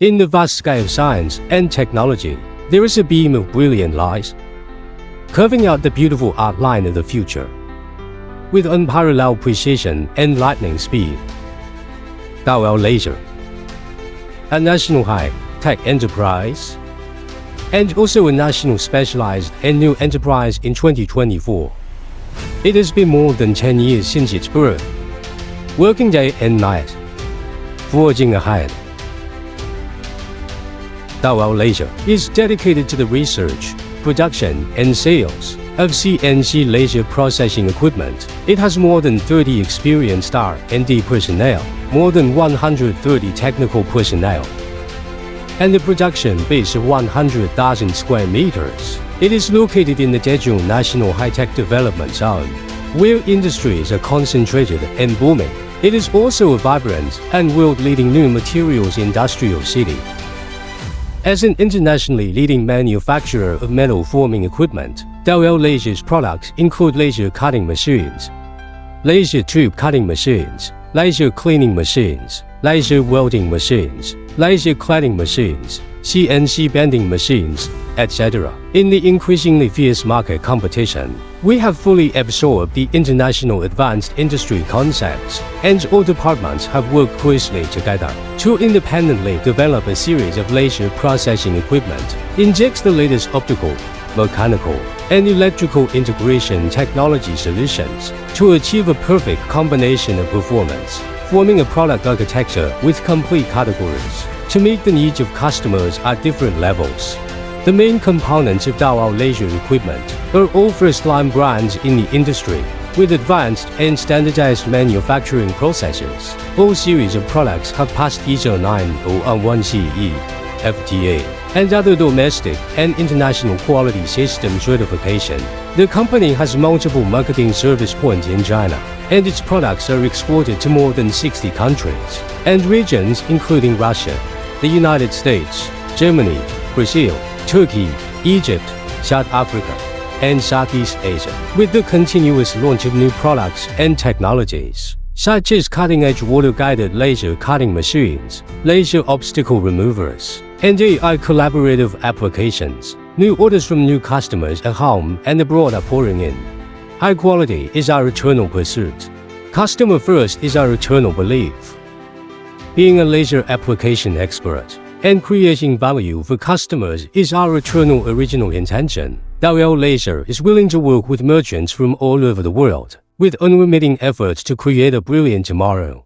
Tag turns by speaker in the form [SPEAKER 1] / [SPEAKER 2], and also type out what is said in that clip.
[SPEAKER 1] In the vast sky of science and technology, there is a beam of brilliant light, curving out the beautiful outline of the future, with unparalleled precision and lightning speed. Dowell Laser, a national high-tech enterprise, and also a national specialized and new enterprise in 2024. It has been more than 10 years since its birth, working day and night, forging ahead. Dowell Laser is dedicated to the research, production, and sales of CNC laser processing equipment. It has more than 30 experienced R&D personnel, more than 130 technical personnel, and a production base of 100,000 square meters. It is located in the Daejeon National High-Tech Development Zone, where industries are concentrated and booming. It is also a vibrant and world-leading new materials industrial city. As an internationally leading manufacturer of metal forming equipment, Dowell Laser's products include laser cutting machines, laser tube cutting machines, laser cleaning machines, laser welding machines, laser cladding machines, CNC bending machines, etc. In the increasingly fierce market competition, we have fully absorbed the international advanced industry concepts, and all departments have worked closely together to independently develop a series of laser processing equipment, injects the latest optical, mechanical, and electrical integration technology solutions to achieve a perfect combination of performance, forming a product architecture with complete categories to meet the needs of customers at different levels. The main components of Dowell Laser equipment are all first-line brands in the industry, with advanced and standardized manufacturing processes. All series of products have passed ISO 9001 CE, FDA, and other domestic and international quality system certification. The company has multiple marketing service points in China, and its products are exported to more than 60 countries and regions including Russia, the United States, Germany, Brazil, Turkey, Egypt, South Africa, and Southeast Asia, with the continuous launch of new products and technologies, such as cutting-edge water-guided laser cutting machines, laser obstacle removers, and AI collaborative applications. New orders from new customers at home and abroad are pouring in. High quality is our eternal pursuit. Customer first is our eternal belief. Being a laser application expert and creating value for customers is our eternal original intention. Dowell Laser is willing to work with merchants from all over the world, with unremitting efforts to create a brilliant tomorrow.